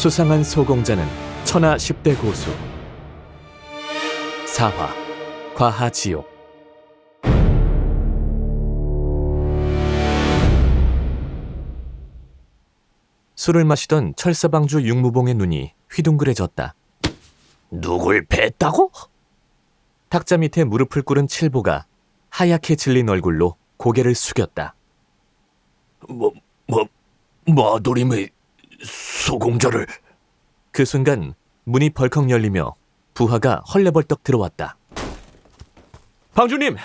수상한 소공자는 천하 10대 고수. 4화 과하지옥. 술을 마시던 철사방주 육무봉의 눈이 휘둥그레졌다. 누굴 뵀다고? 탁자 밑에 무릎을 꿇은 칠보가 하얗게 질린 얼굴로 고개를 숙였다. 마도림의 소공자를... 그 순간 문이 벌컥 열리며 부하가 헐레벌떡 들어왔다. 방주님,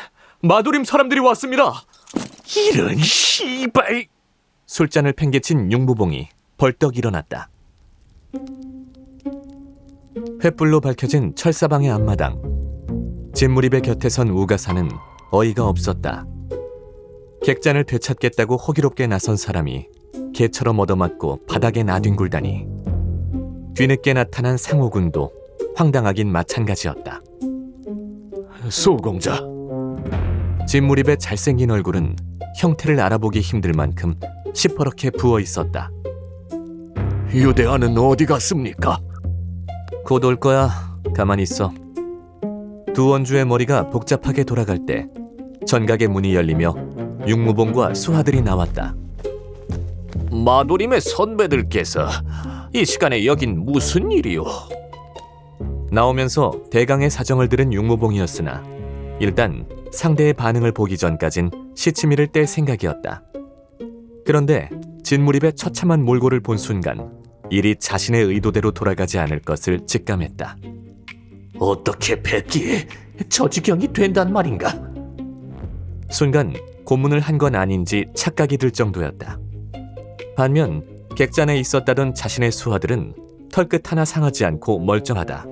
마도림 사람들이 왔습니다. 이런 씨발... 술잔을 팽개친 육무봉이 벌떡 일어났다. 횃불로 밝혀진 철사방의 앞마당. 진무립의 곁에 선 우가사는 어이가 없었다. 객잔을 되찾겠다고 호기롭게 나선 사람이 개처럼 얻어맞고 바닥에 나뒹굴다니. 뒤늦게 나타난 상호군도 황당하긴 마찬가지였다. 소공자... 진무립의 잘생긴 얼굴은 형태를 알아보기 힘들 만큼 시퍼렇게 부어 있었다. 유대하는 어디 갔습니까? 곧 올 거야. 가만히 있어. 두 원주의 머리가 복잡하게 돌아갈 때 전각의 문이 열리며 육무봉과 수하들이 나왔다. 마도림의 선배들께서 이 시간에 여긴 무슨 일이오? 나오면서 대강의 사정을 들은 육무봉이었으나 일단 상대의 반응을 보기 전까진 시치미를 뗄 생각이었다. 그런데 진무립의 처참한 몰골을 본 순간 일이 자신의 의도대로 돌아가지 않을 것을 직감했다. 어떻게 뵙기에 저 지경이 된단 말인가? 순간 고문을 한 건 아닌지 착각이 들 정도였다. 반면 객잔에 있었다던 자신의 수하들은 털끝 하나 상하지 않고 멀쩡하다.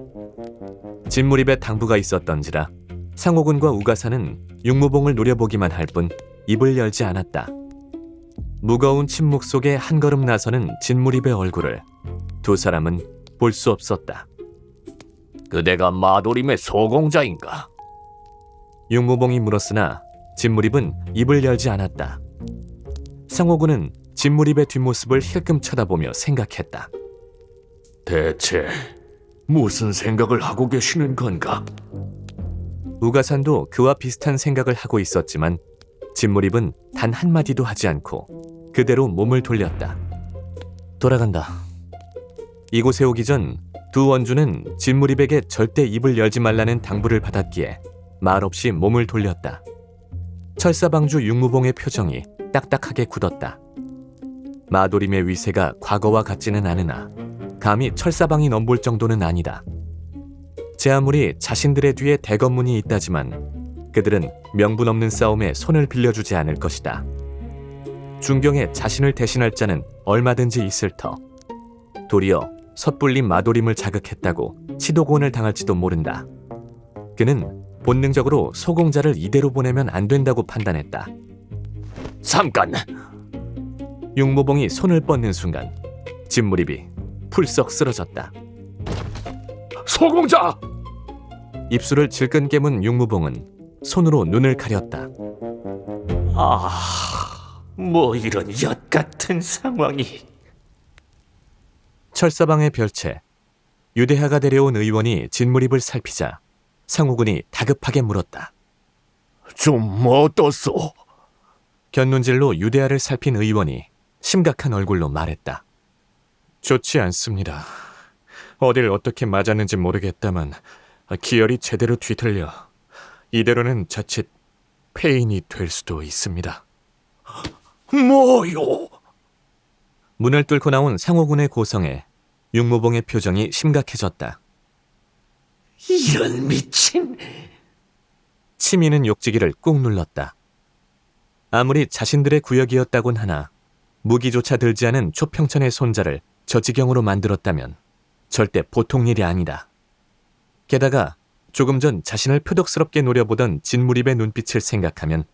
진무립에 당부가 있었던지라 상호군과 우가사는 육무봉을 노려보기만 할 뿐 입을 열지 않았다. 무거운 침묵 속에 한 걸음 나서는 진무립의 얼굴을 두 사람은 볼 수 없었다. 그대가 마도림의 소공자인가? 육무봉이 물었으나 진무립은 입을 열지 않았다. 상호군은 진무립의 뒷모습을 힐끔 쳐다보며 생각했다. 대체 무슨 생각을 하고 계시는 건가? 우가산도 그와 비슷한 생각을 하고 있었지만 진무립은 단 한마디도 하지 않고 그대로 몸을 돌렸다. 돌아간다. 이곳에 오기 전 두 원주는 진무립에게 절대 입을 열지 말라는 당부를 받았기에 말없이 몸을 돌렸다. 철사방주 육무봉의 표정이 딱딱하게 굳었다. 마도림의 위세가 과거와 같지는 않으나 감히 철사방이 넘볼 정도는 아니다. 제 아무리 자신들의 뒤에 대검문이 있다지만 그들은 명분 없는 싸움에 손을 빌려주지 않을 것이다. 중경에 자신을 대신할 자는 얼마든지 있을 터. 도리어 섣불리 마도림을 자극했다고 치도곤을 당할지도 모른다. 그는 본능적으로 소공자를 이대로 보내면 안 된다고 판단했다. 잠깐! 육무봉이 손을 뻗는 순간 진무립이 풀썩 쓰러졌다. 소공자! 입술을 질끈 깨문 육무봉은 손으로 눈을 가렸다. 뭐 이런 엿 같은 상황이... 철사방의 별채, 유대하가 데려온 의원이 진무립을 살피자 상호군이 다급하게 물었다. 좀 어떻소? 곁눈질로 유대하를 살핀 의원이 심각한 얼굴로 말했다. 좋지 않습니다. 어딜 어떻게 맞았는지 모르겠다만 기혈이 제대로 뒤틀려 이대로는 자칫 폐인이 될 수도 있습니다. 뭐요? 문을 뚫고 나온 상호군의 고성에 육무봉의 표정이 심각해졌다. 이런 미친... 치미는 욕지기를 꾹 눌렀다. 아무리 자신들의 구역이었다곤 하나 무기조차 들지 않은 초평천의 손자를 저 지경으로 만들었다면 절대 보통 일이 아니다. 게다가 조금 전 자신을 표독스럽게 노려보던 진무립의 눈빛을 생각하면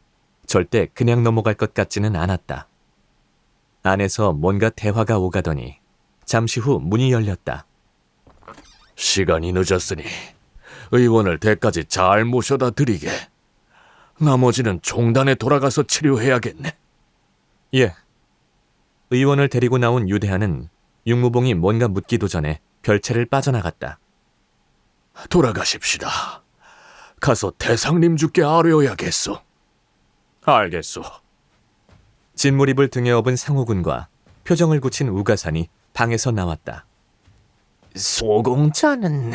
절대 그냥 넘어갈 것 같지는 않았다. 안에서 뭔가 대화가 오가더니 잠시 후 문이 열렸다. 시간이 늦었으니 의원을 댁까지 잘 모셔다 드리게. 나머지는 종단에 돌아가서 치료해야겠네. 예. 의원을 데리고 나온 유대하는 육무봉이 뭔가 묻기도 전에 별채를 빠져나갔다. 돌아가십시다. 가서 대상님 주께 아뢰어야겠소. 알겠소. 진무립을 등에 업은 상호군과 표정을 굳힌 우가산이 방에서 나왔다. 소공자는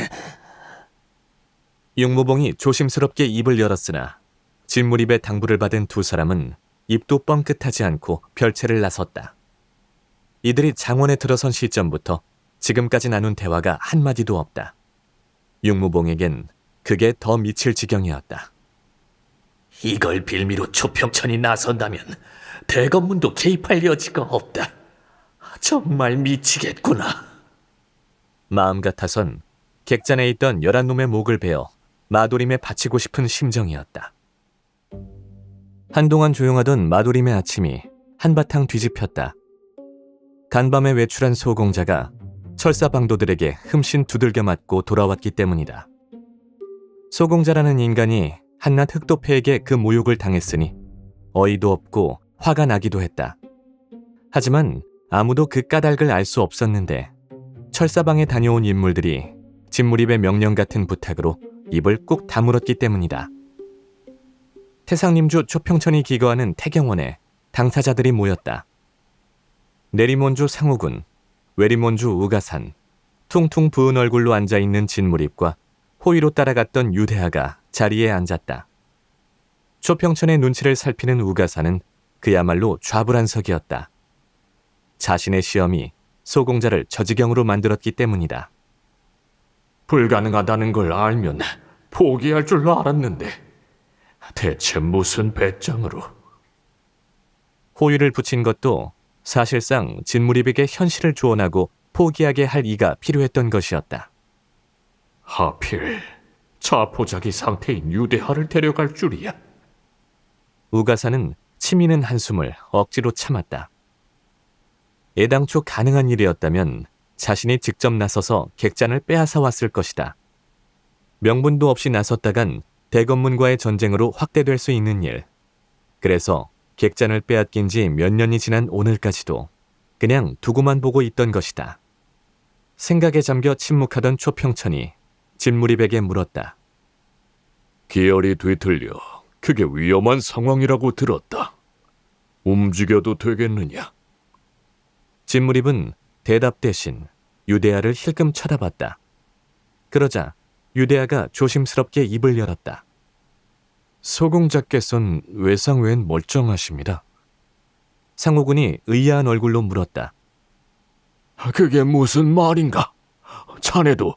육무봉이 조심스럽게 입을 열었으나 진무립의 당부를 받은 두 사람은 입도 뻥끗하지 않고 별채를 나섰다. 이들이 장원에 들어선 시점부터 지금까지 나눈 대화가 한마디도 없다. 육무봉에겐 그게 더 미칠 지경이었다. 이걸 빌미로 초평천이 나선다면 대검문도 개입할 여지가 없다. 정말 미치겠구나. 마음 같아선 객잔에 있던 11놈의 목을 베어 마도림에 바치고 싶은 심정이었다. 한동안 조용하던 마도림의 아침이 한바탕 뒤집혔다. 간밤에 외출한 소공자가 철사방도들에게 흠씬 두들겨 맞고 돌아왔기 때문이다. 소공자라는 인간이 한낱 흑도패에게 그 모욕을 당했으니 어이도 없고 화가 나기도 했다. 하지만 아무도 그 까닭을 알 수 없었는데 철사방에 다녀온 인물들이 진무립의 명령 같은 부탁으로 입을 꾹 다물었기 때문이다. 태상림주 초평천이 기거하는 태경원에 당사자들이 모였다. 내리몬주 상우군, 외리몬주 우가산, 퉁퉁 부은 얼굴로 앉아있는 진무립과 호위로 따라갔던 유대하가 자리에 앉았다. 초평천의 눈치를 살피는 우가산은 그야말로 좌불안석이었다. 자신의 시험이 소공자를 저지경으로 만들었기 때문이다. 불가능하다는 걸 알면 포기할 줄 알았는데 대체 무슨 배짱으로? 호위를 붙인 것도 사실상 진무립에게 현실을 조언하고 포기하게 할 이가 필요했던 것이었다. 하필 자포자기 상태인 유대하를 데려갈 줄이야. 우가사는 치미는 한숨을 억지로 참았다. 애당초 가능한 일이었다면 자신이 직접 나서서 객잔을 빼앗아 왔을 것이다. 명분도 없이 나섰다간 대검문과의 전쟁으로 확대될 수 있는 일. 그래서 객잔을 빼앗긴 지 몇 년이 지난 오늘까지도 그냥 두고만 보고 있던 것이다. 생각에 잠겨 침묵하던 초평천이 진무립에게 물었다. 기열이 뒤틀려 그게 위험한 상황이라고 들었다. 움직여도 되겠느냐? 진무립은 대답 대신 유대하를 힐끔 쳐다봤다. 그러자 유대하가 조심스럽게 입을 열었다. 소공자께선 외상 외엔 멀쩡하십니다. 상호군이 의아한 얼굴로 물었다. 그게 무슨 말인가? 자네도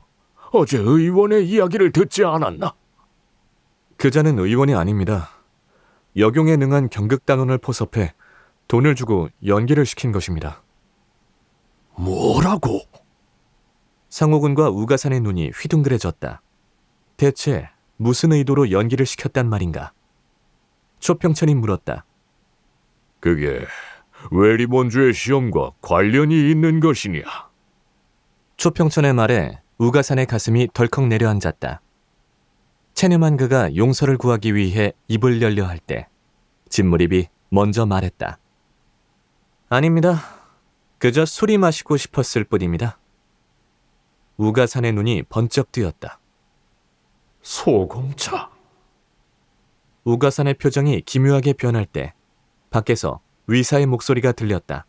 어제 의원의 이야기를 듣지 않았나? 그자는 의원이 아닙니다. 역용에 능한 경극단원을 포섭해 돈을 주고 연기를 시킨 것입니다. 뭐라고? 상호군과 우가산의 눈이 휘둥그레졌다. 대체 무슨 의도로 연기를 시켰단 말인가? 초평천이 물었다. 그게 외리몬주의 시험과 관련이 있는 것이냐? 초평천의 말에 우가산의 가슴이 덜컥 내려앉았다. 체념한 그가 용서를 구하기 위해 입을 열려 할 때 진무립이 먼저 말했다. 아닙니다. 그저 술이 마시고 싶었을 뿐입니다. 우가산의 눈이 번쩍 뜨였다. 소공자. 우가산의 표정이 기묘하게 변할 때 밖에서 위사의 목소리가 들렸다.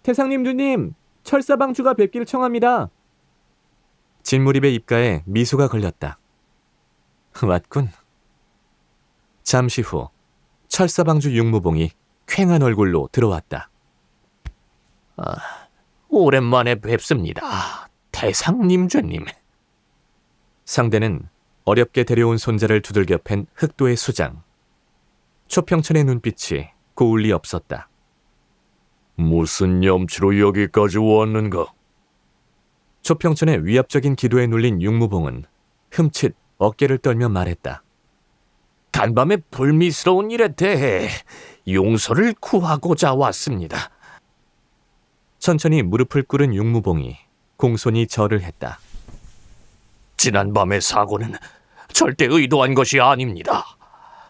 태상님 주님, 철사방주가 뵙기를 청합니다. 진무립의 입가에 미소가 걸렸다. 왔군. 잠시 후 철사방주 육무봉이 퀭한 얼굴로 들어왔다. 오랜만에 뵙습니다. 태상님 주님. 상대는 어렵게 데려온 손자를 두들겨 팬 흑도의 수장. 초평천의 눈빛이 고울 리 없었다. 무슨 염치로 여기까지 왔는가? 초평천의 위압적인 기도에 눌린 육무봉은 흠칫 어깨를 떨며 말했다. 간밤에 불미스러운 일에 대해 용서를 구하고자 왔습니다. 천천히 무릎을 꿇은 육무봉이 공손히 절을 했다. 지난밤의 사고는 절대 의도한 것이 아닙니다.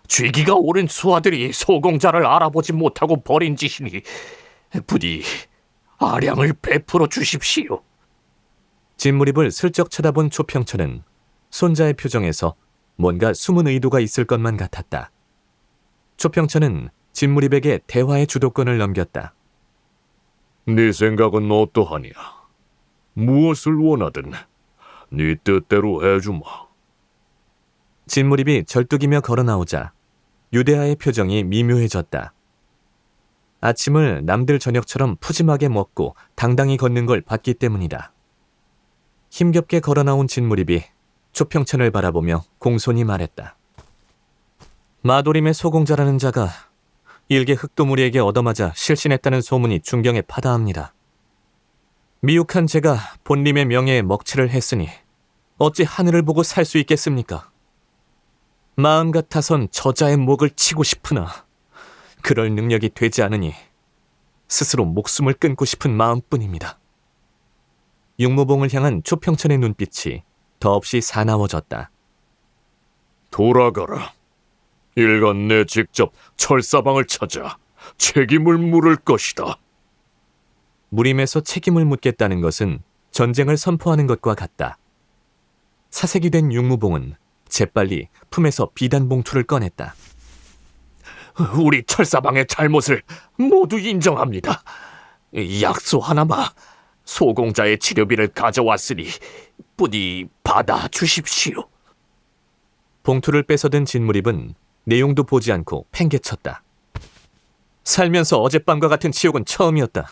죄기가 오른 수하들이 소공자를 알아보지 못하고 벌인 짓이니 부디 아량을 베풀어 주십시오. 진무립을 슬쩍 쳐다본 초평천은 손자의 표정에서 뭔가 숨은 의도가 있을 것만 같았다. 초평천은 진무립에게 대화의 주도권을 넘겼다. 네 생각은 어떠하냐? 무엇을 원하든 네 뜻대로 해주마. 진무립이 절뚝이며 걸어 나오자 유대하의 표정이 미묘해졌다. 아침을 남들 저녁처럼 푸짐하게 먹고 당당히 걷는 걸 봤기 때문이다. 힘겹게 걸어 나온 진무립이 초평천을 바라보며 공손히 말했다. 마도림의 소공자라는 자가 일개 흑도무리에게 얻어맞아 실신했다는 소문이 중경에 파다합니다. 미혹한 제가 본림의 명예에 먹칠을 했으니 어찌 하늘을 보고 살 수 있겠습니까? 마음 같아선 저자의 목을 치고 싶으나 그럴 능력이 되지 않으니 스스로 목숨을 끊고 싶은 마음뿐입니다. 육무봉을 향한 초평천의 눈빛이 더없이 사나워졌다. 돌아가라. 일간내 직접 철사방을 찾아 책임을 물을 것이다. 무림에서 책임을 묻겠다는 것은 전쟁을 선포하는 것과 같다. 사색이 된 육무봉은 재빨리 품에서 비단 봉투를 꺼냈다. 우리 철사방의 잘못을 모두 인정합니다. 약소 하나마 소공자의 치료비를 가져왔으니 부디 받아주십시오. 봉투를 뺏어든 진무립은 내용도 보지 않고 팽개쳤다. 살면서 어젯밤과 같은 치욕은 처음이었다.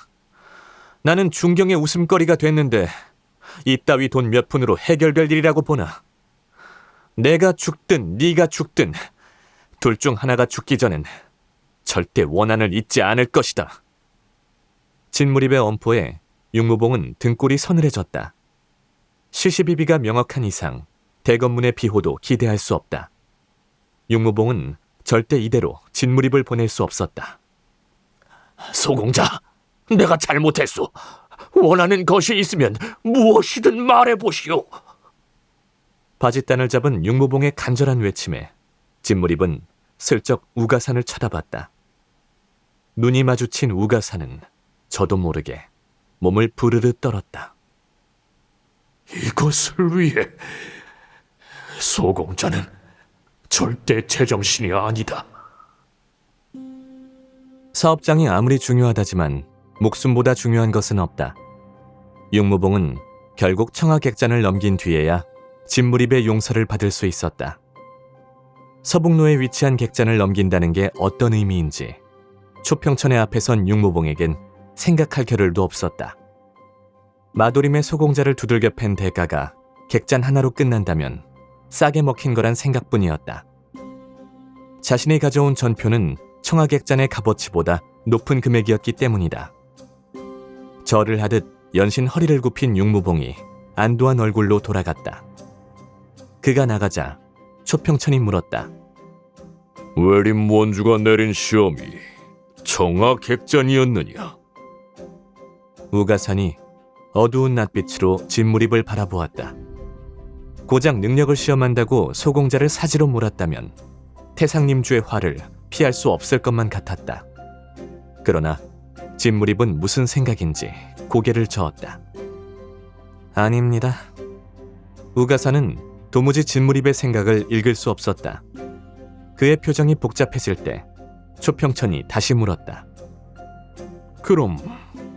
나는 중경의 웃음거리가 됐는데 이따위 돈 몇 푼으로 해결될 일이라고 보나. 내가 죽든 네가 죽든 둘 중 하나가 죽기 전엔 절대 원한을 잊지 않을 것이다. 진무립의 엄포에 육무봉은 등골이 서늘해졌다. 시시비비가 명확한 이상 대검문의 비호도 기대할 수 없다. 육무봉은 절대 이대로 진무립을 보낼 수 없었다. 소공자, 내가 잘못했소. 원하는 것이 있으면 무엇이든 말해보시오. 바짓단을 잡은 육무봉의 간절한 외침에 진무립은 슬쩍 우가산을 쳐다봤다. 눈이 마주친 우가산은 저도 모르게 몸을 부르르 떨었다. 이것을 위해 소공자는 절대 제정신이 아니다. 사업장이 아무리 중요하다지만 목숨보다 중요한 것은 없다. 육무봉은 결국 청하객잔을 넘긴 뒤에야 진무립의 용서를 받을 수 있었다. 서북로에 위치한 객잔을 넘긴다는 게 어떤 의미인지 초평천의 앞에 선 육무봉에겐 생각할 겨를도 없었다. 마도림의 소공자를 두들겨 팬 대가가 객잔 하나로 끝난다면 싸게 먹힌 거란 생각뿐이었다. 자신이 가져온 전표는 청하객잔의 값어치보다 높은 금액이었기 때문이다. 절을 하듯 연신 허리를 굽힌 육무봉이 안도한 얼굴로 돌아갔다. 그가 나가자 초평천이 물었다. 외림 원주가 내린 시험이 청하객잔이었느냐? 우가산이 어두운 낯빛으로 진무립을 바라보았다. 고작 능력을 시험한다고 소공자를 사지로 몰았다면 태상님주의 화를 피할 수 없을 것만 같았다. 그러나 진무립은 무슨 생각인지 고개를 저었다. 아닙니다. 우가산은 도무지 진무립의 생각을 읽을 수 없었다. 그의 표정이 복잡해질 때 초평천이 다시 물었다. 그럼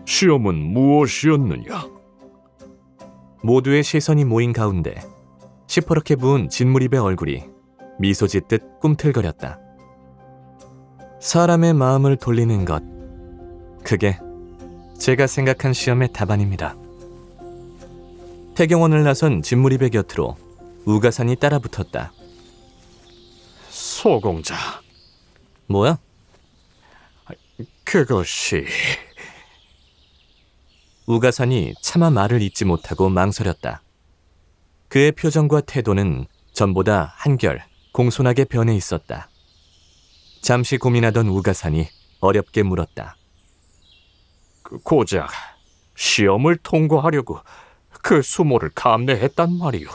시험은 무엇이었느냐? 모두의 시선이 모인 가운데 시퍼렇게 부은 진무립의 얼굴이 미소 짓듯 꿈틀거렸다. 사람의 마음을 돌리는 것, 그게 제가 생각한 시험의 답안입니다. 태경원을 나선 진무립의 곁으로 우가산이 따라붙었다. 소공자, 뭐야? 그것이... 우가산이 차마 말을 잇지 못하고 망설였다. 그의 표정과 태도는 전보다 한결 공손하게 변해 있었다. 잠시 고민하던 우가산이 어렵게 물었다. 고작 시험을 통과하려고 그 수모를 감내했단 말이오.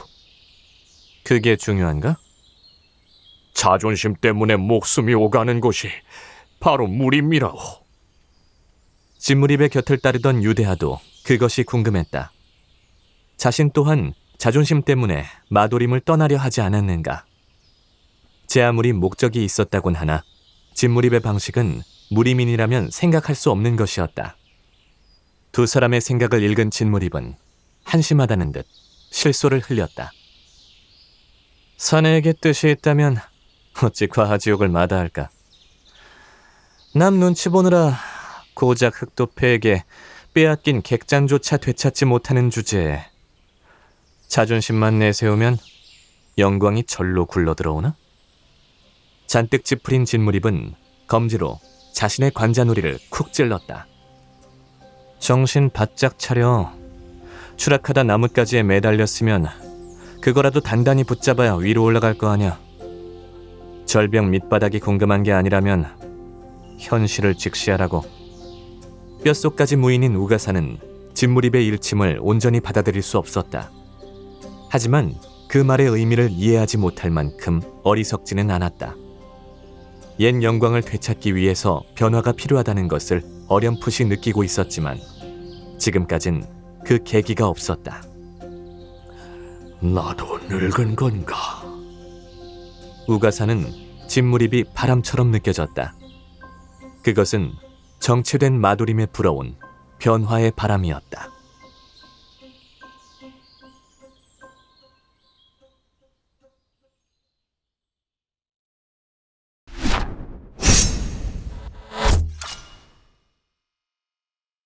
그게 중요한가? 자존심 때문에 목숨이 오가는 곳이 바로 무림이라오. 진무립의 곁을 따르던 유대하도 그것이 궁금했다. 자신 또한 자존심 때문에 마도림을 떠나려 하지 않았는가. 제 아무리 목적이 있었다곤 하나 진무립의 방식은 무리민이라면 생각할 수 없는 것이었다. 두 사람의 생각을 읽은 진무립은 한심하다는 듯 실소를 흘렸다. 사내에게 뜻이 있다면 어찌 과하지옥을 마다할까. 남 눈치 보느라 고작 흑도패에게 빼앗긴 객잔조차 되찾지 못하는 주제에 자존심만 내세우면 영광이 절로 굴러들어오나? 잔뜩 찌푸린 진무립은 검지로 자신의 관자놀이를 쿡 찔렀다. 정신 바짝 차려. 추락하다 나뭇가지에 매달렸으면 그거라도 단단히 붙잡아야 위로 올라갈 거 아냐. 절벽 밑바닥이 궁금한 게 아니라면 현실을 직시하라고. 뼛속까지 무인인 우가사는 진무립의 일침을 온전히 받아들일 수 없었다. 하지만 그 말의 의미를 이해하지 못할 만큼 어리석지는 않았다. 옛 영광을 되찾기 위해서 변화가 필요하다는 것을 어렴풋이 느끼고 있었지만 지금까진 그 계기가 없었다. 나도 늙은 건가? 우가사는 진무립이 바람처럼 느껴졌다. 그것은 정체된 마도림에 불어온 변화의 바람이었다.